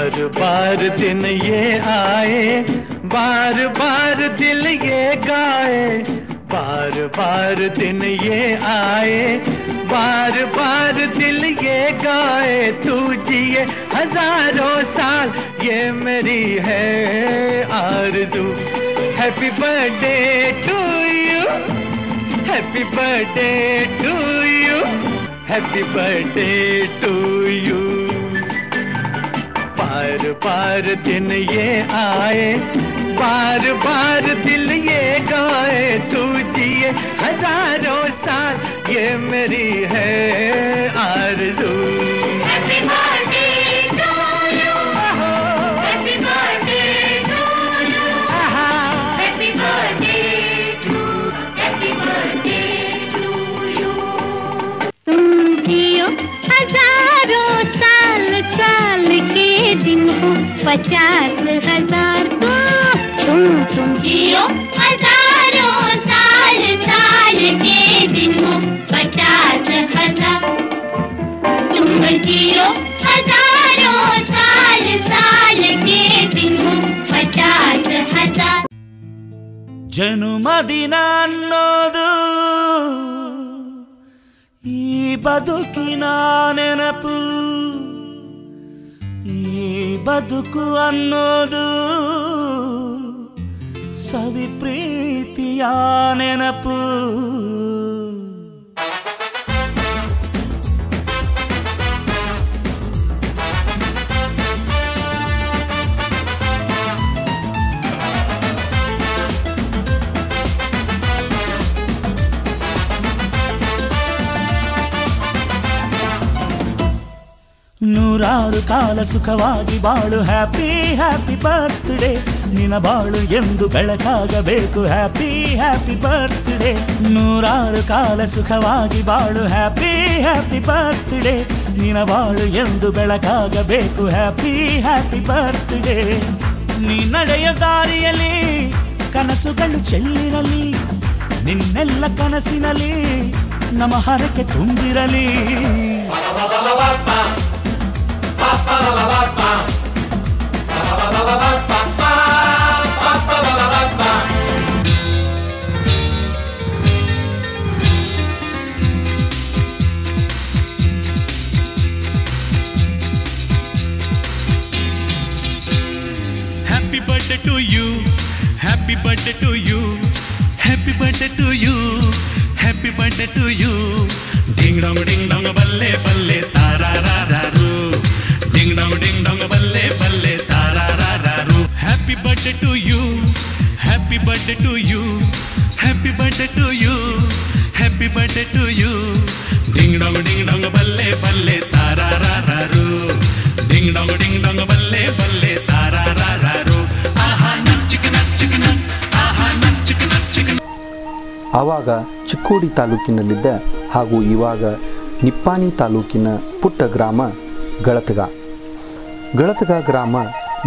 बार बार दिन ये आए, बार बार दिल ये गाए, बार बार दिन ये आए, बार बार दिल ये गाए, तू जिए हजारों साल ये मेरी है आरज़ू। Happy birthday to you, happy birthday to you, happy birthday to you. बार बार दिन ये आए, बार बार दिल ये गाए, तू जिए हजारों साल ये मेरी है आरज़ू। Happy birthday to you, happy birthday to you, happy birthday to, happy birthday to you. तुम जियो हजारों साल, साल के दिन हो 50,000, तुम जियो हजारों साल, साल के दिन हो 50,000, तुम जियो हजारों साल, साल के दिन हो 50,000। ಜನುಮದಿನ ಅನ್ನೋದು ಈ ಬದುಕಿನ ನೆನಪು, ಈ ಬದುಕು ಅನ್ನೋದು ಸವಿ ಪ್ರೀತಿಯ ನೆನಪು। ನೂರಾರು ಕಾಲ ಸುಖವಾಗಿ ಬಾಳು, ಹ್ಯಾಪಿ ಹ್ಯಾಪಿ ಬರ್ತ್ಡೇ, ನಿನ್ನ ಬಾಳು ಎಂದು ಬೆಳಕಾಗಬೇಕು, ಹ್ಯಾಪಿ ಹ್ಯಾಪಿ ಬರ್ತ್ಡೇ। ನೂರಾರು ಕಾಲ ಸುಖವಾಗಿ ಬಾಳು, ಹ್ಯಾಪಿ ಹ್ಯಾಪಿ ಬರ್ತ್ಡೇ, ನಿನ್ನ ಬಾಳು ಎಂದು ಬೆಳಕಾಗಬೇಕು, ಹ್ಯಾಪಿ ಹ್ಯಾಪಿ ಬರ್ತ್ಡೇ। ನೀ ನಡೆಯ ದಾರಿಯಲ್ಲಿ ಕನಸುಗಳು ಚೆಲ್ಲಿರಲಿ, ನಿನ್ನೆಲ್ಲ ಕನಸಿನಲ್ಲಿ ನಮ್ಮ ಹರಕೆ ತುಂಬಿರಲಿ। Happy birthday to you, happy birthday to you, happy birthday to you, happy birthday to you. Ding dong balle balle tararararu, ding dong balle balle tararararu. Happy birthday to you, happy birthday to you, happy birthday to you, happy birthday to you. Ding dong balle balle tararararu, ding dong balle balle tararararu. Aha nak chicken aha nak chicken. ಆವಾಗ ಚಿಕ್ಕೋಡಿ ತಾಲೂಕಿನಲ್ಲಿದ್ದ ಹಾಗೂ ಇವಾಗ ನಿಪ್ಪಾಣಿ ತಾಲೂಕಿನ ಪುಟ್ಟ ಗ್ರಾಮ ಗಳತಗ. ಗಳತಗ ಗ್ರಾಮ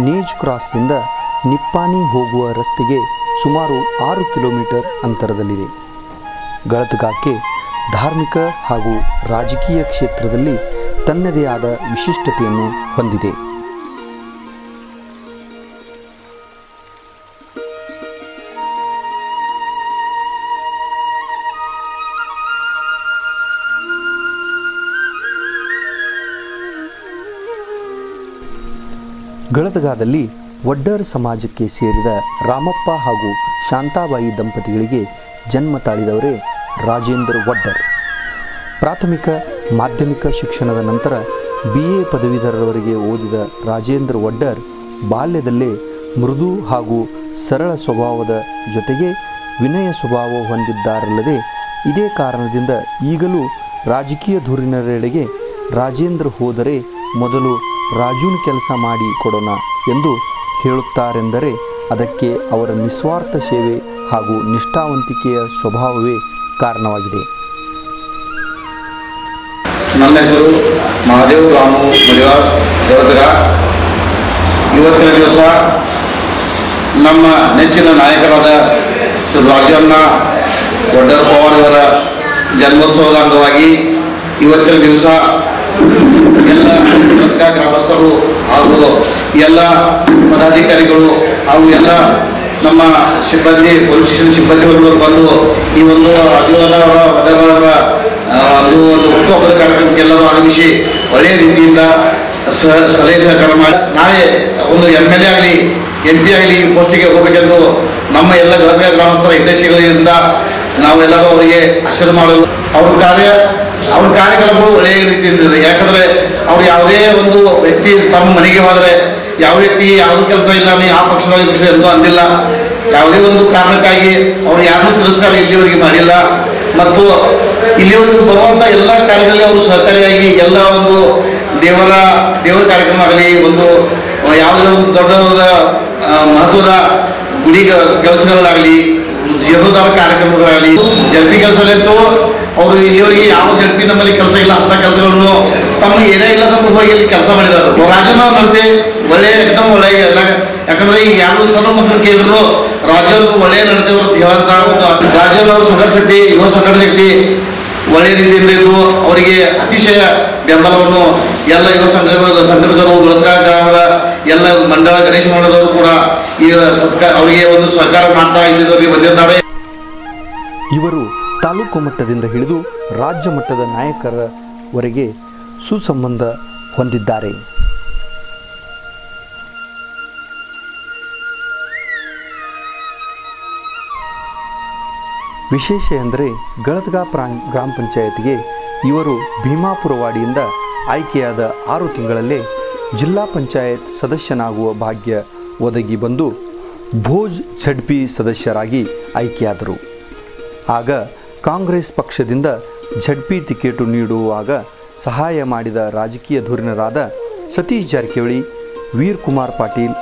ನೇಜ್ ಕ್ರಾಸ್ನಿಂದ ನಿಪ್ಪಾಣಿ ಹೋಗುವ ರಸ್ತೆಗೆ ಸುಮಾರು 6 ಕಿಲೋಮೀಟರ್ ಅಂತರದಲ್ಲಿದೆ. ಗಳತಗಕ್ಕೆ ಧಾರ್ಮಿಕ ಹಾಗೂ ರಾಜಕೀಯ ಕ್ಷೇತ್ರದಲ್ಲಿ ತನ್ನದೇ ಆದ ವಿಶಿಷ್ಟತೆಯನ್ನು ಹೊಂದಿದೆ. ಗಳತಗಾದಲ್ಲಿ ವಡ್ಡರ್ ಸಮಾಜಕ್ಕೆ ಸೇರಿದ ರಾಮಪ್ಪ ಹಾಗೂ ಶಾಂತಾಬಾಯಿ ದಂಪತಿಗಳಿಗೆ ಜನ್ಮ ತಾಳಿದವರೇ ರಾಜೇಂದ್ರ ವಡ್ಡರ್. ಪ್ರಾಥಮಿಕ ಮಾಧ್ಯಮಿಕ ಶಿಕ್ಷಣದ ನಂತರ BA ಪದವೀಧರರವರೆಗೆ ಓದಿದ ರಾಜೇಂದ್ರ ವಡ್ಡರ್ ಬಾಲ್ಯದಲ್ಲೇ ಮೃದು ಹಾಗೂ ಸರಳ ಸ್ವಭಾವದ ಜೊತೆಗೆ ವಿನಯ ಸ್ವಭಾವ ಹೊಂದಿದ್ದಾರಲ್ಲದೆ ಇದೇ ಕಾರಣದಿಂದ ಈಗಲೂ ರಾಜಕೀಯ ಧುರೀಣರೆಡೆಗೆ ರಾಜೇಂದ್ರ ಹೋದರೆ ಮೊದಲು ರಾಜುನ್ ಕೆಲಸ ಮಾಡಿ ಕೊಡೋಣ ಎಂದು ಹೇಳುತ್ತಾರೆಂದರೆ ಅದಕ್ಕೆ ಅವರ ನಿಸ್ವಾರ್ಥ ಸೇವೆ ಹಾಗೂ ನಿಷ್ಠಾವಂತಿಕೆಯ ಸ್ವಭಾವವೇ ಕಾರಣವಾಗಿದೆ. ನನ್ನ ಹೆಸರು ಮಹಾದೇವ್ ರಾಮು ಮಡಿವಾಳ್ ಗಳತಗ. ಇವತ್ತಿನ ದಿವಸ ನಮ್ಮ ನೆಚ್ಚಿನ ನಾಯಕರಾದ ಶ್ರೀ ರಾಜಣ್ಣ ವಡ್ಡರ್ ಪವಾರ್ ಅವರ ಜನ್ಮೋತ್ಸವದ ಅಂಗವಾಗಿ ಇವತ್ತಿನ ದಿವಸ ಎಲ್ಲ ಗಳತಗ ಗ್ರಾಮಸ್ಥರು ಹಾಗೂ ಎಲ್ಲ ಪದಾಧಿಕಾರಿಗಳು ಹಾಗೂ ಎಲ್ಲ ನಮ್ಮ ಸಿಬ್ಬಂದಿ ಪೊಲೀಸ್ ಸ್ಟೇಷನ್ ಸಿಬ್ಬಂದಿಗಳು ಬಂದು ಈ ಒಂದು ರಾಜುವರ ಒಡೆಯವರ ಒಂದು ಹುಟ್ಟುಹಬ್ಬದ ಕಾರ್ಯಕ್ರಮಕ್ಕೆ ಎಲ್ಲರೂ ಆಗಮಿಸಿ ಒಳ್ಳೆಯ ರೀತಿಯಿಂದ ಸಲಹೆ ಸಹಕಾರ ಮಾಡಿ ನಾಳೆ ಒಂದು MLA ಆಗಲಿ MP ಆಗಲಿ ಪೋಸ್ಟಿಗೆ ಹೋಗಬೇಕೆಂದು ನಮ್ಮ ಎಲ್ಲ ಗದಗ ಗ್ರಾಮಸ್ಥರ ಹಿತೈಷಿಗಳಿಂದ ನಾವೆಲ್ಲರೂ ಅವರಿಗೆ ಆಶೀರ್ವಾದ ಮಾಡಲು ಅವ್ರ ಕಾರ್ಯಕ್ರಮಗಳು ಒಳ್ಳೆಯ ರೀತಿಯಿಂದ ಇದೆ. ಯಾಕಂದರೆ ಅವ್ರು ಯಾವುದೇ ಒಂದು ವ್ಯಕ್ತಿ ತಮ್ಮ ಮನೆಗೆ ಹೋದರೆ ಯಾವ ವ್ಯಕ್ತಿ ಯಾವುದೂ ಕೆಲಸ ಇಲ್ಲ, ನೀವು ಆ ಪಕ್ಷದ ಈ ಪಕ್ಷದ ಎಂದೂ ಅಂದಿಲ್ಲ. ಯಾವುದೇ ಒಂದು ಕಾರಣಕ್ಕಾಗಿ ಅವ್ರು ಯಾರನ್ನೂ ತಿರಸ್ಕಾರ ಇಲ್ಲಿವರೆಗೆ ಮಾಡಿಲ್ಲ. ಮತ್ತು ಇಲ್ಲಿವರೆಗೂ ಬರುವಂಥ ಎಲ್ಲ ಕಾರ್ಯಗಳಲ್ಲಿ ಅವರು ಸಹಕಾರಿಯಾಗಿ ಎಲ್ಲ ಒಂದು ದೇವರ ಕಾರ್ಯಕ್ರಮ ಆಗಲಿ, ಒಂದು ಯಾವುದೇ ಒಂದು ದೊಡ್ಡದಾದ ಮಹತ್ವದ ಗುಡಿ ಕೆಲಸಗಳಾಗಲಿ, ಜೀರ್ಣೋದ್ಧಾರ ಕಾರ್ಯಕ್ರಮಗಳಾಗಲಿ, ಜಡ್ಪಿ ಕೆಲಸಗಳಂತೂ ಅವರು ಇಲ್ಲಿವರೆಗೆ ಯಾವ ಜಡ್ಪಿ ನಮ್ಮಲ್ಲಿ ಕೆಲಸ ಇಲ್ಲ ಅಂಥ ಕೆಲಸಗಳನ್ನು ತಮ್ಮ ಏನೇ ಇಲ್ಲ ತಮ್ಮ ಹೋಗಿ ಇಲ್ಲಿ ಕೆಲಸ ಮಾಡಿದ್ದಾರೆ. ರಾಜನ ನಡತೆ ಒಳ್ಳೆಯ ಏಕದಮ್ ಒಳ್ಳೆಯ ಎಲ್ಲ, ಯಾಕಂದ್ರೆ ಈಗ ಯಾರು ಸಣ್ಣ ಮಕ್ಕಳು ಕೇಳಿದ್ರು ರಾಜನ್ ಒಳ್ಳೆಯ ನಡತೆ ಅಂತ ಹೇಳಂತ ಒಂದು ರಾಜನ್ ಅವರು ಸಂಘಟನೆ ಶಕ್ತಿ, ಯುವ ಸಂಘಟನೆ ಶಕ್ತಿ ಒಳ್ಳೆಯ ರೀತಿಯಿಂದ ಇದ್ದು ಅವರಿಗೆ ಅತಿಶಯ ಬೆಂಬಲವನ್ನು ಎಲ್ಲ ಯುವ ಸಂಘಟಕರು ಗದಗ ಎಲ್ಲ ಮಂಡಳ ಗಣೇಶ ಮಂಡಳದವರು ಕೂಡ ಈಗ ಅವರಿಗೆ ಒಂದು ಸಹಕಾರ ಮಾಡ್ತಾ ಇದ್ದಿದ್ದವರಿಗೆ ಬಂದಿದ್ದಾರೆ. ಇವರು ತಾಲೂಕು ಮಟ್ಟದಿಂದ ಹಿಡಿದು ರಾಜ್ಯ ಮಟ್ಟದ ನಾಯಕರವರೆಗೆ ಸುಸಂಬಂಧ ಹೊಂದಿದ್ದಾರೆ. ವಿಶೇಷ ಎಂದರೆ ಗದಗ ಗ್ರಾಮ ಪಂಚಾಯತ್ಗೆ ಇವರು ಭೀಮಾಪುರ ವಾಡಿಯಿಂದ ಆಯ್ಕೆಯಾದ 6 ತಿಂಗಳಲ್ಲೇ ಜಿಲ್ಲಾ ಪಂಚಾಯತ್ ಸದಸ್ಯನಾಗುವ ಭಾಗ್ಯ ಒದಗಿ ಬಂದು ಭೋಜ್ ಝಡ್ಪಿ ಸದಸ್ಯರಾಗಿ ಆಯ್ಕೆಯಾದರು. ಆಗ ಕಾಂಗ್ರೆಸ್ ಪಕ್ಷದಿಂದ ಝಡ್ಪಿ ಟಿಕೆಟು ನೀಡುವಾಗ ಸಹಾಯ ಮಾಡಿದ ರಾಜಕೀಯ ಧುರೀಣರಾದ ಸತೀಶ್ ಜಾರಕಿಹೊಳಿ, ವೀರ್ ಕುಮಾರ್ ಪಾಟೀಲ್,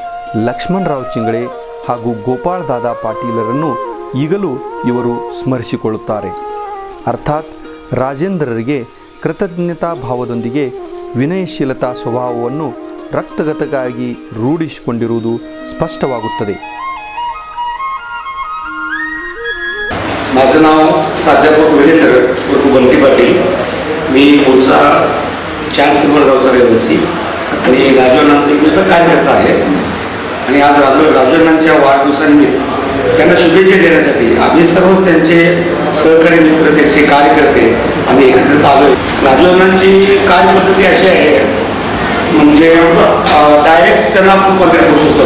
ಲಕ್ಷ್ಮಣರಾವ್ ಚಿಂಗಳೆ ಹಾಗೂ ಗೋಪಾಲ್ ದಾದಾ ಪಾಟೀಲರನ್ನು ಈಗಲೂ ಇವರು ಸ್ಮರಿಸಿಕೊಳ್ಳುತ್ತಾರೆ. ಅರ್ಥಾತ್ ರಾಜೇಂದ್ರರಿಗೆ ಕೃತಜ್ಞತಾ ಭಾವದೊಂದಿಗೆ ವಿನಯಶೀಲತಾ ಸ್ವಭಾವವನ್ನು ರಕ್ತಗತವಾಗಿ ರೂಢಿಸಿಕೊಂಡಿರುವುದು स्पष्टवागुತ್ತದೆ. माझं नाव प्राध्यापक विरेंद्र उर्फ बंटी पाटील. मी मूळचा चांदसिंह गावचा रहिवासी आणि राजवणांचा एक कार्यकर्ता आहे. आणि आज राजवणांच्या वाढदिवसानिमित्त त्यांना शुभेच्छा देण्यासाठी आम्ही सर्वच त्यांचे सहकारी मित्र, त्यांचे कार्यकर्ते आम्ही एकत्रित आलो. राजवणांची कार्यपद्धती अशी आहे, म्हणजे डायरेक्ट त्यांना आपण कॉन्टॅक्ट करू शकतो.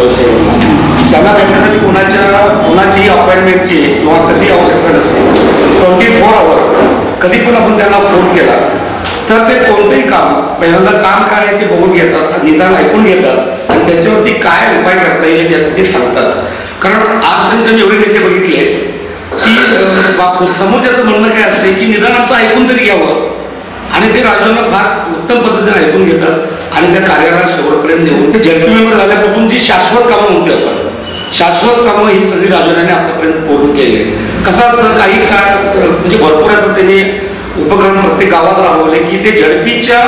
त्यांना भेटण्यासाठी कोणाची अपॉइंटमेंटची किंवा कशी आवश्यकता नसते. 24 आवर कधी पण आपण त्यांना फोन केला तर ते कोणतेही काम, पहिल्यांदा काम काय आहे ते बघून घेतात, निदान ऐकून घेतात आणि त्याच्यावरती काय उपाय करता येईल यासाठी सांगतात. कारण आजपर्यंत मी एवढे नेते बघितले की समोरच्याचं म्हणणं काय असते की निदान आमचं ऐकून तरी घ्यावं, आणि ते राजांना फार उत्तम पद्धतीने ऐकून घेतात आणि त्या कार्याला शेवटपर्यंत नेऊन ते झडपी मेंबर झाल्यापासून जी शाश्वत कामं म्हणतो आपण, शाश्वत कामं ही सगळी राजवाड्याने आतापर्यंत पूर्ण केली. कसं असतं, काही काळ म्हणजे भरपूर असं त्यांनी उपक्रम प्रत्येक गावात राबवले की ते झडपीच्या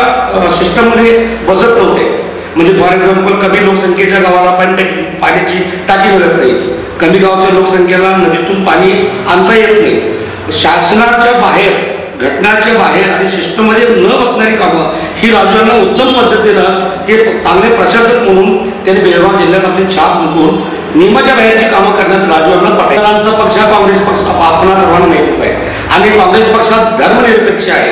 सिस्टममध्ये बसत नव्हते. म्हणजे फॉर एक्झाम्पल कमी लोकसंख्येच्या गावाला पाण्याची टाकी मिळत नाही, कमी गावाच्या लोकसंख्येला नदीतून पाणी आणता येत नाही. शासनाच्या बाहेर, घटनाच्या बाहेर आणि सिस्टममध्ये न बसणारी कामं ही राजवांना उत्तम पद्धतीनं ते चांगले प्रशासक म्हणून त्यांनी बेळगाव जिल्ह्यात आपली छाप उमटून नियमाच्या बाहेरची कामं करण्यात राजवांना पाटीलांचा पक्ष काँग्रेस पक्ष आपणा सर्वांना माहितीच आहे. आणि काँग्रेस पक्षात धर्मनिरपेक्ष आहे,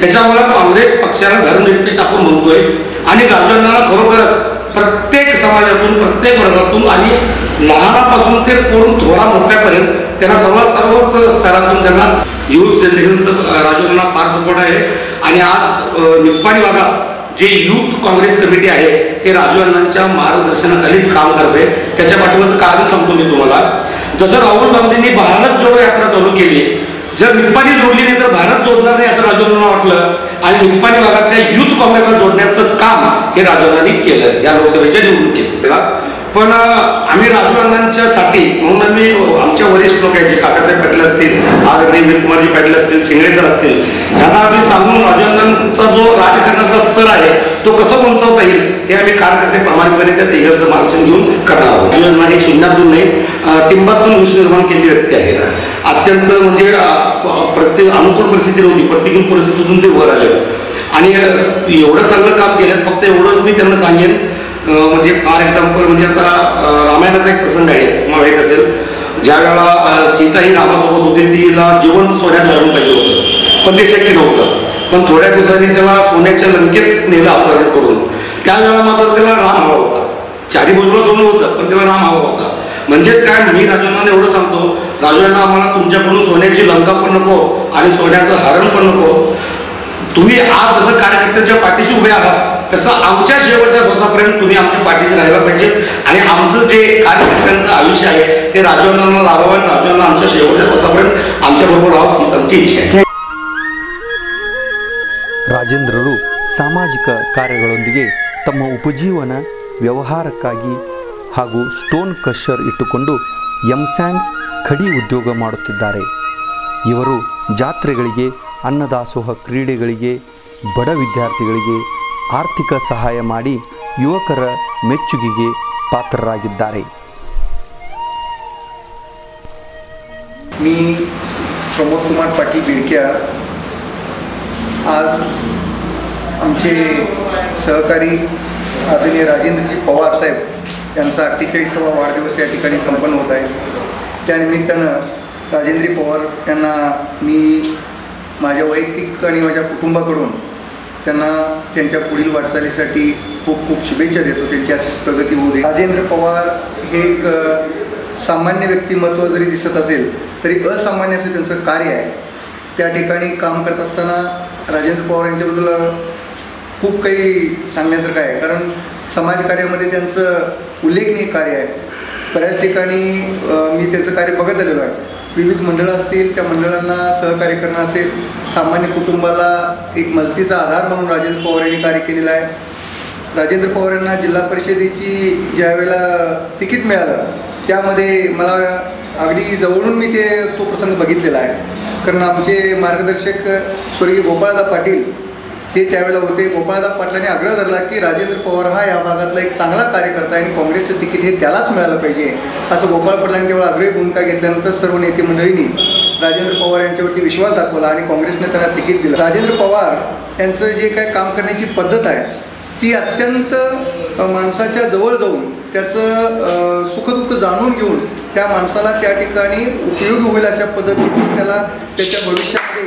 त्याच्यामुळे काँग्रेस पक्षाला धर्मनिरपेक्ष आपण म्हणतोय. आणि राजवांना खरोखरच प्रत्येक समाजातून, प्रत्येक वर्गातून आणि लहानापासून ते पूर्ण थोडा मोठ्यापर्यंत त्यांना सर्वच स्तरातून त्यांना युथ जनरेशनचं राजवांना फार सपोर्ट आहे. आणि आज निप्पाणी भागात जे युथ काँग्रेस कमिटी आहे ते राजवांच्या मार्गदर्शनाखालीच काम करते. त्याच्या पाठीमागचं कारण सांगतो मी तुम्हाला. जसं राहुल गांधींनी भारत जोडो यात्रा चालू केली, जर निप्पाणी जोडली नाही तर भारत जोडणार नाही असं राजवांना वाटलं आणि निप्पाणी भागातल्या युथ काँग्रेसला जोडण्याचं काम हे राजवांनी केलं या लोकसभेच्या निवडणुकीत. पण आम्ही राजवांच्यासाठी म्हणून आम्ही आमच्या वरिष्ठ लोक आहेत, काकासाहेब पाटील असतील, आदरणीय विरकुमारजी पाटील असतील, चिंगळे सर असतील, यांना आम्ही सांगून राजवांचा जो राजकारणाचा स्तर आहे तो कसं उंचावता येईल हे आम्ही कार्यकर्ते प्रामाणिकपणे त्या तिघांचं मार्गदर्शन घेऊन करणार आहोत. राजवांना हे शून्यातून नाही, टिंबातून विश्व निर्माण केलेली व्यक्ती आहे. अत्यंत म्हणजे प्रत्येक अनुकूल परिस्थिती नव्हती, प्रतिकूल परिस्थितीतून ते वर आले आणि एवढं चांगलं काम केलं. फक्त एवढंच मी त्यांना सांगेन, म्हणजे फॉर एक्झाम्पल म्हणजे आता रामायणाचा एक प्रसंग आहे तुम्हाला माहीत असेल, ज्या वेळेला सीता ही रामासोबत होती तिला जिवंत सोन्याचं हरण पाहिजे होतं, पण ते शक्य नव्हतं. पण थोड्या दिवसांनी त्याला सोन्याच्या लंकेत नेलं अपहरण करून. त्यावेळेला मात्र त्याला राम हवा होता. चारी बाजूला सोनं होतं पण त्याला राम हवा होता. म्हणजेच काय, मी राजांना एवढं सांगतो, राजांना आम्हाला तुमच्याकडून सोन्याची लंका पण नको आणि सोन्याचं हरण पण नको. तुम्ही आज जसं कार्यकर्त्यांच्या पाठीशी उभे आहात तसं आमच्या शेवटच्या श्वासापर्यंत तुम्ही आमच्या पाठीशी राहायला पाहिजे आणि आमचं जे कार्यकर्त्यांचं आयुष्य आहे ते राजवणांना लाभावं आणि राजवणांना आमच्या शेवटच्या श्वासापर्यंत आमच्याबरोबर राहावं हीच आमची इच्छा आहे. ರಾಜೇಂದ್ರರು ಸಾಮಾಜಿಕ ಕಾರ್ಯಗಳೊಂದಿಗೆ ತಮ್ಮ ಉಪಜೀವನ ವ್ಯವಹಾರಕ್ಕಾಗಿ ಹಾಗೂ ಸ್ಟೋನ್ ಕ್ರಷರ್ ಇಟ್ಟುಕೊಂಡು ಎಂಸ್ಯಾಂಡ್ ಖಡಿ ಉದ್ಯೋಗ ಮಾಡುತ್ತಿದ್ದಾರೆ. ಇವರು ಜಾತ್ರೆಗಳಿಗೆ, ಅನ್ನದಾಸೋಹ ಕ್ರೀಡೆಗಳಿಗೆ, ಬಡ ವಿದ್ಯಾರ್ಥಿಗಳಿಗೆ ಆರ್ಥಿಕ ಸಹಾಯ ಮಾಡಿ ಯುವಕರ ಮೆಚ್ಚುಗೆಗೆ ಪಾತ್ರರಾಗಿದ್ದಾರೆ. मी प्रमोद कुमार पाटील बिडक्यार आज आमचे सहकारी आदरणीय राजेंद्रजी पवार साहेब यांचा 48वा वाढदिवस या ठिकाणी संपन्न होत आहे. त्यानिमित्तानं राजेंद्र पवार यांना मी माझ्या वैयक्तिक आणि माझ्या कुटुंबाकडून त्यांना त्यांच्या पुढील वाटचालीसाठी खूप खूप शुभेच्छा देतो. त्यांची अशीच प्रगती होऊ दे. राजेंद्र पवार हे एक सामान्य व्यक्तिमत्व जरी दिसत असेल तरी असामान्य असं त्यांचं कार्य आहे. त्या ठिकाणी काम करत असताना राजेंद्र पवार यांच्याबद्दल खूप काही सांगण्यासारखं आहे, कारण समाजकार्यामध्ये त्यांचं उल्लेखनीय कार्य आहे. बऱ्याच ठिकाणी मी त्यांचं कार्य बघत आलेलो आहे. विविध मंडळं असतील, त्या मंडळांना सहकार्य करणं असेल, सामान्य कुटुंबाला एक मदतीचा आधार म्हणून राजेंद्र पवार यांनी कार्य केलेलं आहे. राजेंद्र पवार यांना जिल्हा परिषदेची ज्यावेळेला तिकीट मिळालं त्यामध्ये मला अगदी जवळून मी तो प्रसंग बघितलेला आहे. कारण आमचे मार्गदर्शक स्वर्गीय गोपाळदा पाटील ते त्यावेळेला होते. गोपाळदा पाटलांनी आग्रह धरला की राजेंद्र पवार हा या भागातला एक चांगला कार्यकर्ता आहे आणि काँग्रेसचं तिकीट हे त्यालाच मिळालं पाहिजे, असं गोपाळ पाटलांनी तेव्हा आग्रही भूमिका घेतल्यानंतर सर्व नेते मंडळींनी राजेंद्र पवार यांच्यावरती विश्वास दाखवला आणि काँग्रेसने त्यांना तिकीट दिलं. राजेंद्र पवार यांचं जे काय काम करण्याची पद्धत आहे ती अत्यंत माणसाच्या जवळ जाऊन त्याचं सुखदुःख जाणून घेऊन त्या माणसाला त्या ठिकाणी उपयोगी होईल अशा पद्धतीने त्याला त्याच्या भविष्यामध्ये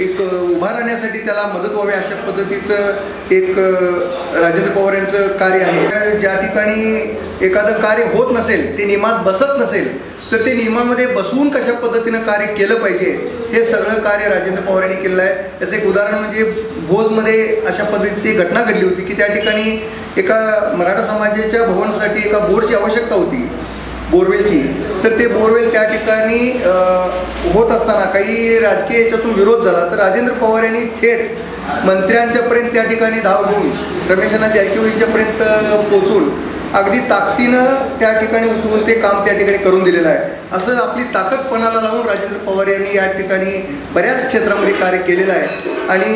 एक उभा राहण्यासाठी त्याला मदत व्हावी अशा पद्धतीचं एक राजेंद्र पवार यांचं कार्य आहे. ज्या ठिकाणी एखादं कार्य होत नसेल, ते नियमात बसत नसेल तर ते नियमामध्ये बसवून कशा पद्धतीनं कार्य केलं पाहिजे हे सगळं कार्य राजेंद्र पवार यांनी केलेलं आहे. त्याचं एक उदाहरण म्हणजे भोजमध्ये अशा पद्धतीची घटना घडली होती की त्या ठिकाणी एका मराठा समाजाच्या भवनासाठी एका बोरची आवश्यकता होती, बोरवेलची. तर ते बोरवेल त्या ठिकाणी होत असताना काही राजकीय याच्यातून विरोध झाला तर राजेंद्र पवार यांनी थेट मंत्र्यांच्यापर्यंत त्या ठिकाणी धाव घेऊन रमेशनाथ जारकिहोळींच्यापर्यंत पोहोचून अगदी ताकदीनं त्या ठिकाणी उतरून ते काम त्या ठिकाणी करून दिलेलं आहे. असं आपली ताकद पणाला लावून राजेंद्र पवार यांनी या ठिकाणी बऱ्याच क्षेत्रामध्ये कार्य केलेलं आहे. आणि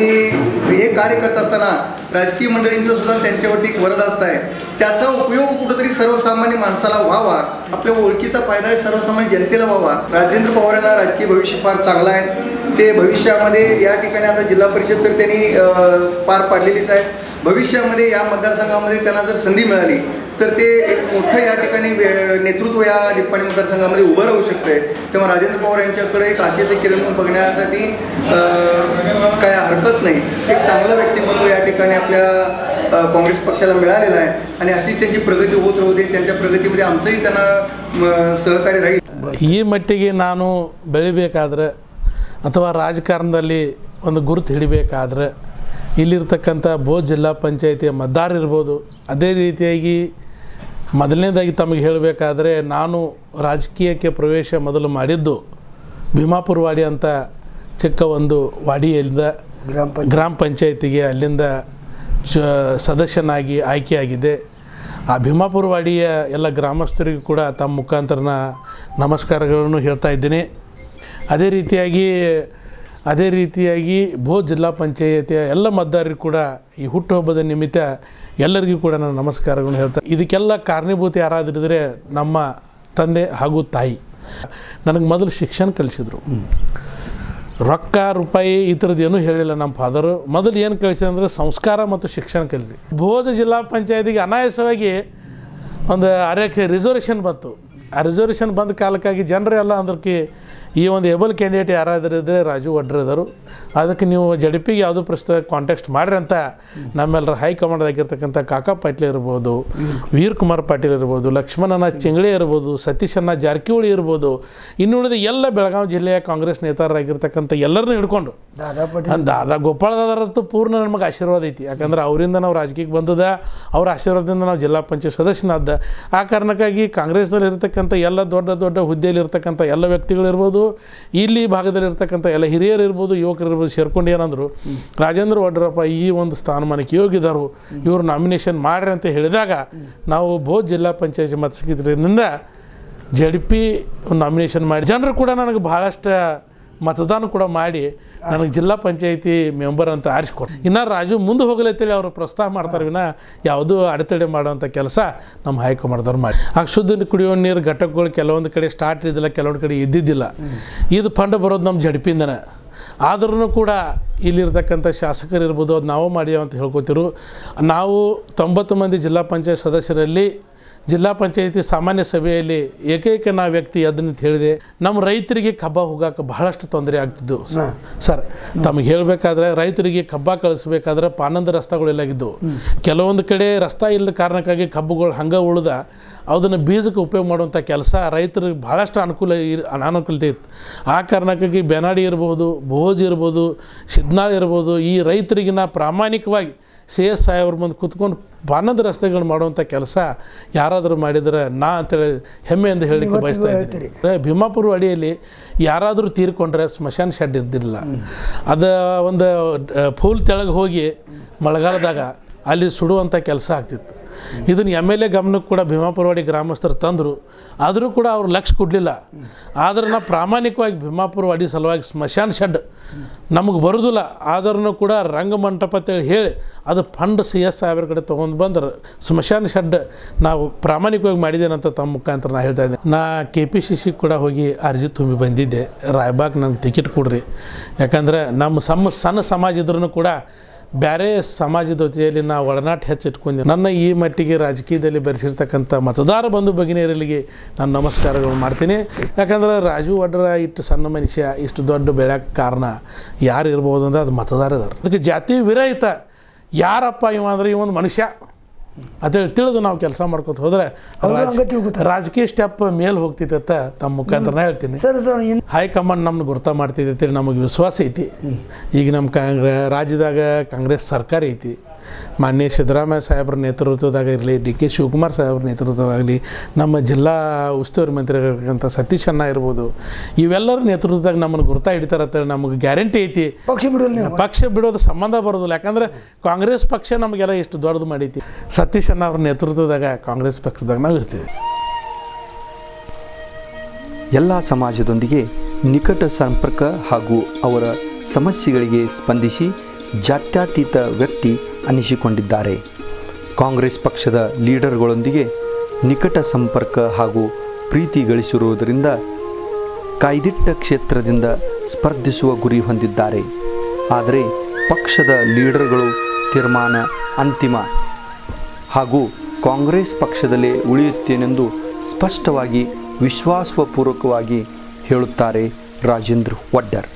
हे कार्य करत असताना राजकीय मंडळींचं सुद्धा त्यांच्यावरती एक वरदास्त आहे. त्याचा उपयोग कुठंतरी सर्वसामान्य माणसाला व्हावा, आपल्या ओळखीचा फायदा सर्वसामान्य जनतेला व्हावा. राजेंद्र पवार यांना राजकीय भविष्य फार चांगलं आहे. ते भविष्यामध्ये या ठिकाणी आता जिल्हा परिषद तर त्यांनी पार पाडलेलीच आहे. भविष्यामध्ये या मतदारसंघामध्ये त्यांना जर संधी मिळाली तर ते एक मोठं या ठिकाणी नेतृत्व या निप्पाणी मतदारसंघामध्ये उभं राहू शकते. तेव्हा राजेंद्र पवार यांच्याकडे एक आशेचे किरण बघण्यासाठी काय हरकत नाही. एक चांगलं व्यक्तिमत्व या ठिकाणी आपल्या काँग्रेस पक्षाला मिळालेलं आहे आणि अशीच त्यांची प्रगती होत राहू दे. त्यांच्या प्रगतीमध्ये आमचंही त्यांना सहकार्य राहील. ಈ ಮಟ್ಟಿಗೆ ನಾನು ಬೆಳಿಬೇಕಾದ್ರೆ ಅಥವಾ ರಾಜಕಾರಣದಲ್ಲಿ ಒಂದು ಗುರುತು ಹಿಡಿಬೇಕಾದ್ರೆ ಇಲ್ಲಿರ್ತಕ್ಕಂಥ ಬೋಧ್ ಜಿಲ್ಲಾ ಪಂಚಾಯಿತಿಯ ಮತದಾರರಿರ್ಬೋದು. ಅದೇ ರೀತಿಯಾಗಿ ಮೊದಲನೇದಾಗಿ ತಮಗೆ ಹೇಳಬೇಕಾದ್ರೆ ನಾನು ರಾಜಕೀಯಕ್ಕೆ ಪ್ರವೇಶ ಮೊದಲು ಮಾಡಿದ್ದು ಭೀಮಾಪುರ ವಾಡಿ ಅಂತ ಚಿಕ್ಕ ಒಂದು ವಾಡಿಯಿಂದ ಗ್ರಾಮ ಪಂಚಾಯಿತಿಗೆ ಅಲ್ಲಿಂದ ಸದಸ್ಯನಾಗಿ ಆಯ್ಕೆಯಾಗಿದೆ. ಆ ಭೀಮಾಪುರ ವಾಡಿಯ ಎಲ್ಲ ಗ್ರಾಮಸ್ಥರಿಗೂ ಕೂಡ ತಮ್ಮ ಮುಖಾಂತರ ನಮಸ್ಕಾರಗಳನ್ನು ಹೇಳ್ತಾ ಇದ್ದೀನಿ. ಅದೇ ರೀತಿಯಾಗಿ ಬೋಧ್ ಜಿಲ್ಲಾ ಪಂಚಾಯಿತಿಯ ಎಲ್ಲ ಮತದಾರರಿಗೂ ಕೂಡ ಈ ಹುಟ್ಟುಹಬ್ಬದ ನಿಮಿತ್ತ ಎಲ್ಲರಿಗೂ ಕೂಡ ನಾನು ನಮಸ್ಕಾರಗಳನ್ನು ಹೇಳ್ತಾ ಇದಕ್ಕೆಲ್ಲ ಕಾರಣೀಭೂತ ಯಾರಾದಿದ್ರೆ ನಮ್ಮ ತಂದೆ ಹಾಗೂ ತಾಯಿ. ನನಗೆ ಮೊದಲು ಶಿಕ್ಷಣ ಕಲಿಸಿದರು. ರೊಕ್ಕ ರೂಪಾಯಿ ಈ ಥರದ್ದು ಏನೂ ಹೇಳಿಲ್ಲ ನಮ್ಮ ಫಾದರು. ಮೊದಲು ಏನು ಕಳಿಸಿದ್ರೆ ಸಂಸ್ಕಾರ ಮತ್ತು ಶಿಕ್ಷಣ ಕಲಿರಿ. ಭೋಜ ಜಿಲ್ಲಾ ಪಂಚಾಯತಿಗೆ ಅನಾಯಾಸವಾಗಿ ಒಂದು ಅರೆಕ್ಕೆ ರಿಸರ್ವೇಷನ್ ಬಂತು. ಆ ರಿಸರ್ವೇಷನ್ ಬಂದ ಕಾಲಕ್ಕಾಗಿ ಜನರೆಲ್ಲ ಅಂದ್ರಕ್ಕೆ ಈ ಒಂದು ಏಬಲ್ ಕ್ಯಾಂಡಿಡೇಟ್ ಯಾರಾದರೂ ಇದ್ದರೆ ರಾಜು ವಡ್ರ ಇದ್ದರು, ಅದಕ್ಕೆ ನೀವು ಜಡಿಪಿಗೆ ಯಾವುದೋ ಪ್ರಸ್ತುತ ಕಾಂಟ್ಯಾಕ್ಟ್ ಮಾಡಿರಿ ಅಂತ ನಮ್ಮೆಲ್ಲರ ಹೈಕಮಾಂಡ್ದಾಗಿರ್ತಕ್ಕಂಥ ಕಾಕಾ ಪಾಟೀಲ್ ಇರ್ಬೋದು, ವೀರ್ ಕುಮಾರ್ ಪಾಟೀಲ್ ಇರ್ಬೋದು, ಲಕ್ಷ್ಮಣನ ಚಿಂಗಳಿ ಇರ್ಬೋದು, ಸತೀಶಣ್ಣ ಜಾರಕಿಹೊಳಿ ಇರ್ಬೋದು, ಇನ್ನುಳಿದ ಎಲ್ಲ ಬೆಳಗಾವಿ ಜಿಲ್ಲೆಯ ಕಾಂಗ್ರೆಸ್ ನೇತಾರರಾಗಿರ್ತಕ್ಕಂಥ ಎಲ್ಲರನ್ನೂ ಹಿಡ್ಕೊಂಡು ದಾದಾ ಗೋಪಾಳ ದಾದಾರದ್ದು ಪೂರ್ಣ ನಮಗೆ ಆಶೀರ್ವಾದ ಐತಿ. ಯಾಕಂದ್ರೆ ಅವರಿಂದ ನಾವು ರಾಜಕೀಯಕ್ಕೆ ಬಂದದ, ಅವ್ರ ಆಶೀರ್ವಾದದಿಂದ ನಾವು ಜಿಲ್ಲಾ ಪಂಚಾಯತ್ ಸದಸ್ಯನಾದ. ಆ ಕಾರಣಕ್ಕಾಗಿ ಕಾಂಗ್ರೆಸ್ನಲ್ಲಿ ಇರ್ತಕ್ಕಂಥ ಎಲ್ಲ ದೊಡ್ಡ ದೊಡ್ಡ ಹುದ್ದೆಯಲ್ಲಿ ಇರ್ತಕ್ಕಂಥ ಎಲ್ಲ ವ್ಯಕ್ತಿಗಳಿರ್ಬೋದು, ಇಲ್ಲಿ ಭಾಗದಲ್ಲಿ ಇರ್ತಕ್ಕಂಥ ಎಲ್ಲ ಹಿರಿಯರು ಇರ್ಬೋದು, ಯುವಕರು ಇರ್ಬೋದು, ಸೇರ್ಕೊಂಡು ಏನಂದ್ರು ರಾಜೇಂದ್ರ ವಡ್ರಪ್ಪ ಈ ಒಂದು ಸ್ಥಾನಮಾನಕ್ಕೆ ಯೋಗ್ಯದರು, ಇವರು ನಾಮಿನೇಷನ್ ಮಾಡ್ರಿ ಅಂತ ಹೇಳಿದಾಗ ನಾವು ಭೋಜ್ ಜಿಲ್ಲಾ ಪಂಚಾಯತ್ ಮತಕ್ಷೇತ್ರದಿಂದ ಜಡ್ಪಿ ನಾಮಿನೇಷನ್ ಮಾಡಿ ಜನರು ಕೂಡ ನನಗೆ ಭಾಳಷ್ಟು ಮತದಾನ ಕೂಡ ಮಾಡಿ ನನಗೆ ಜಿಲ್ಲಾ ಪಂಚಾಯತಿ ಮೆಂಬರ್ ಅಂತ ಆರಿಸ್ಕೊಟ್ಟು. ಇನ್ನು ರಾಜು ಮುಂದೆ ಹೋಗಲತ್ತೇಳಿ ಅವರು ಪ್ರಸ್ತಾವ ಮಾಡ್ತಾರೆ ವಿನ ಯಾವುದೂ ಅಡೆತಡೆ ಮಾಡೋವಂಥ ಕೆಲಸ ನಮ್ಮ ಹೈಕಮಾಂಡ್ದವ್ರು ಮಾಡಿ. ಆಗ ಶುದ್ಧ ಕುಡಿಯೋ ನೀರು ಘಟಕಗಳು ಕೆಲವೊಂದು ಕಡೆ ಸ್ಟಾರ್ಟ್ ಇದ್ದಿಲ್ಲ, ಕೆಲವೊಂದು ಕಡೆ ಇದ್ದಿದ್ದಿಲ್ಲ. ಇದು ಫಂಡ್ ಬರೋದು ನಮ್ಮ ಜಡ್ಪಿಂದನೇ. ಆದ್ರೂ ಕೂಡ ಇಲ್ಲಿರ್ತಕ್ಕಂಥ ಶಾಸಕರು ಇರ್ಬೋದು, ಅದು ನಾವು ಮಾಡ್ಯಾವ ಅಂತ ಹೇಳ್ಕೊತಿರು. ನಾವು 90 ಮಂದಿ ಜಿಲ್ಲಾ ಪಂಚಾಯತ್ ಸದಸ್ಯರಲ್ಲಿ ಜಿಲ್ಲಾ ಪಂಚಾಯತಿ ಸಾಮಾನ್ಯ ಸಭೆಯಲ್ಲಿ ಏಕೈಕ ನಾ ವ್ಯಕ್ತಿ ಅದನ್ನ ಹೇಳಿದೆ. ನಮ್ಮ ರೈತರಿಗೆ ಕಬ್ಬ ಹೋಗಕ್ಕೆ ಬಹಳಷ್ಟು ತೊಂದರೆ ಆಗ್ತಿದ್ದು ಸರ್. ತಮಗೆ ಹೇಳಬೇಕಾದ್ರೆ ರೈತರಿಗೆ ಕಬ್ಬ ಕಳಿಸ್ಬೇಕಾದ್ರೆ ಪಾನಂದ ರಸ್ತೆಗಳೆಲ್ಲಾಗಿದ್ದವು. ಕೆಲವೊಂದು ಕಡೆ ರಸ್ತೆ ಇಲ್ಲದ ಕಾರಣಕ್ಕಾಗಿ ಕಬ್ಬುಗಳು ಹಂಗೆ ಉಳಿದ ಅದನ್ನು ಬೀಜಕ್ಕೆ ಉಪಯೋಗ ಮಾಡುವಂಥ ಕೆಲಸ ರೈತರಿಗೆ ಭಾಳಷ್ಟು ಅನಾನುಕೂಲತೆ ಇತ್ತು. ಆ ಕಾರಣಕ್ಕಾಗಿ ಬೆನಾಡಿ ಇರ್ಬೋದು, ಭೋಜ್ ಇರ್ಬೋದು, ಸಿದ್ನಾಳ್ ಇರ್ಬೋದು, ಈ ರೈತರಿಗಿನ ಪ್ರಾಮಾಣಿಕವಾಗಿ CS ಸಾಹೇಬ್ರ ಮುಂದೆ ಕೂತ್ಕೊಂಡು ಪಾನದ ರಸ್ತೆಗಳು ಮಾಡುವಂಥ ಕೆಲಸ ಯಾರಾದರೂ ಮಾಡಿದರೆ ನಾ ಅಂತೇಳಿ ಹೆಮ್ಮೆಯಿಂದ ಹೇಳಲಿಕ್ಕೆ ಬಯಸ್ತಾ ಇದ್ದೀನಿ. ಭೀಮಾಪುರ ಅಡಿಯಲ್ಲಿ ಯಾರಾದರೂ ತೀರ್ಕೊಂಡ್ರೆ ಸ್ಮಶಾನ ಶೆಡ್ ಇದ್ದಿರಲಿಲ್ಲ. ಅದು ಒಂದು ಫೂಲ್ ತೆಳಗೆ ಹೋಗಿ ಮಳೆಗಾಲದಾಗ ಅಲ್ಲಿ ಸುಡುವಂಥ ಕೆಲಸ ಆಗ್ತಿತ್ತು. ಇದನ್ನು MLA ಗಮನಕ್ಕೆ ಕೂಡ ಭೀಮಾಪುರವಾಡಿ ಗ್ರಾಮಸ್ಥರು ತಂದರು. ಆದರೂ ಕೂಡ ಅವ್ರು ಲಕ್ಷ ಕೊಡಲಿಲ್ಲ. ಆದ್ರೆ ನಾವು ಪ್ರಾಮಾಣಿಕವಾಗಿ ಭೀಮಾಪುರವಾಡಿ ಸಲುವಾಗಿ ಸ್ಮಶಾನ ಶೆಡ್ ನಮಗೆ ಬರೋದಿಲ್ಲ, ಆದ್ರೂ ಕೂಡ ರಂಗಮಂಟಪ ಅಂತೇಳಿ ಹೇಳಿ ಅದು ಫಂಡ್ CS ಸಾಹೇಬ್ರ ಕಡೆ ತೊಗೊಂಡು ಬಂದ್ರೆ ಸ್ಮಶಾನ ಶೆಡ್ ನಾವು ಪ್ರಾಮಾಣಿಕವಾಗಿ ಮಾಡಿದ್ದೇನಂತ ತಮ್ಮ ಮುಖಾಂತರ ನಾನು ಹೇಳ್ತಾ ಇದ್ದೆ. ನಾ KPCC ಕೂಡ ಹೋಗಿ ಅರ್ಜಿ ತುಂಬಿ ಬಂದಿದ್ದೆ, ರಾಯಬಾಗ್ ನನಗೆ ಟಿಕೆಟ್ ಕೊಡ್ರಿ. ಯಾಕಂದರೆ ನಮ್ಮ ಸಣ್ಣ ಸಮಾಜ ಇದ್ರೂ ಕೂಡ ಬೇರೆ ಸಮಾಜದ ಜೊತೆಯಲ್ಲಿ ನಾವು ಒಡನಾಟ ಹೆಚ್ಚಿಟ್ಕೊಂಡು ನನ್ನ ಈ ಮಟ್ಟಿಗೆ ರಾಜಕೀಯದಲ್ಲಿ ಬೆರೆಸಿರ್ತಕ್ಕಂಥ ಮತದಾರ ಬಂಧು ಭಗಿನಿಯರಿಗೆ ನಾನು ನಮಸ್ಕಾರಗಳು ಮಾಡ್ತೀನಿ. ಯಾಕಂದ್ರೆ ರಾಜು ವಡ್ರ ಇಷ್ಟು ಸಣ್ಣ ಮನುಷ್ಯ ಇಷ್ಟು ದೊಡ್ಡ ಬೆಳೆಯೋಕ್ಕೆ ಕಾರಣ ಯಾರು ಇರ್ಬೋದು ಅಂದ್ರೆ ಅದು ಮತದಾರ ಇದಾರೆ. ಅದಕ್ಕೆ ಜಾತಿ ವಿರಹಿತ ಯಾರಪ್ಪ ಇವ ಅಂದ್ರೆ ಇವೊಂದು ಮನುಷ್ಯ ಅಂತೇಳಿ ತಿಳಿದು ನಾವು ಕೆಲಸ ಮಾಡ್ಕೊತ ಹೋದರೆ ರಾಜಕೀಯ ಸ್ಟೆಪ್ ಮೇಲೆ ಹೋಗ್ತಿತ್ತ ತಮ್ಮ ಮುಖಾಂತರ ಹೇಳ್ತೀನಿ. ಹೈಕಮಾಂಡ್ ನಮ್ಗೆ ಗುರ್ತ ಮಾಡ್ತಿದ್ದೆ, ನಮಗೆ ವಿಶ್ವಾಸ ಐತಿ. ಈಗ ನಮ್ಮ ರಾಜ್ಯದಾಗ ಕಾಂಗ್ರೆಸ್ ಸರ್ಕಾರ ಐತಿ. ಮಾನ್ಯ ಸಿದ್ದರಾಮಯ್ಯ ಸಾಹೇಬ್ರ ನೇತೃತ್ವದಾಗ ಇರಲಿ, DK ಶಿವಕುಮಾರ್ ಸಾಹೇಬ್ರ ನೇತೃತ್ವದಾಗಲಿ, ನಮ್ಮ ಜಿಲ್ಲಾ ಉಸ್ತುವಾರಿ ಮಂತ್ರಿಗಳಿರ್ತಕ್ಕಂಥ ಸತೀಶಣ್ಣ ಇರ್ಬೋದು, ಇವೆಲ್ಲರ ನೇತೃತ್ವದಾಗ ನಮ್ಮನ್ನು ಗುರ್ತಾ ಹಿಡಿತಾರಂತೇಳಿ ನಮಗೆ ಗ್ಯಾರಂಟಿ ಐತಿ. ಪಕ್ಷ ಬಿಡೋದು ಸಂಬಂಧ ಬರೋದಿಲ್ಲ. ಯಾಕಂದ್ರೆ ಕಾಂಗ್ರೆಸ್ ಪಕ್ಷ ನಮಗೆಲ್ಲ ಎಷ್ಟು ದೊಡ್ಡದು ಮಾಡೈತಿ. ಸತೀಶಣ್ಣ ಅವ್ರ ನೇತೃತ್ವದಾಗ ಕಾಂಗ್ರೆಸ್ ಪಕ್ಷದಾಗ ನಾವು ಇರ್ತೀವಿ. ಎಲ್ಲ ಸಮಾಜದೊಂದಿಗೆ ನಿಕಟ ಸಂಪರ್ಕ ಹಾಗೂ ಅವರ ಸಮಸ್ಯೆಗಳಿಗೆ ಸ್ಪಂದಿಸಿ ಜಾತ್ಯತೀತ ವ್ಯಕ್ತಿ ಅನಿಸಿಕೊಂಡಿದ್ದಾರೆ. ಕಾಂಗ್ರೆಸ್ ಪಕ್ಷದ ಲೀಡರ್ಗಳೊಂದಿಗೆ ನಿಕಟ ಸಂಪರ್ಕ ಹಾಗೂ ಪ್ರೀತಿ ಗಳಿಸಿರುವುದರಿಂದ ಕಾಯ್ದಿಟ್ಟ ಕ್ಷೇತ್ರದಿಂದ ಸ್ಪರ್ಧಿಸುವ ಗುರಿ ಹೊಂದಿದ್ದಾರೆ. ಆದರೆ ಪಕ್ಷದ ಲೀಡರ್ಗಳು ತೀರ್ಮಾನ ಅಂತಿಮ ಹಾಗೂ ಕಾಂಗ್ರೆಸ್ ಪಕ್ಷದಲ್ಲೇ ಉಳಿಯುತ್ತೇನೆಂದು ಸ್ಪಷ್ಟವಾಗಿ ವಿಶ್ವಾಸಪೂರ್ವಕವಾಗಿ ಹೇಳುತ್ತಾರೆ ರಾಜೇಂದ್ರ ವಡ್ಡರ್.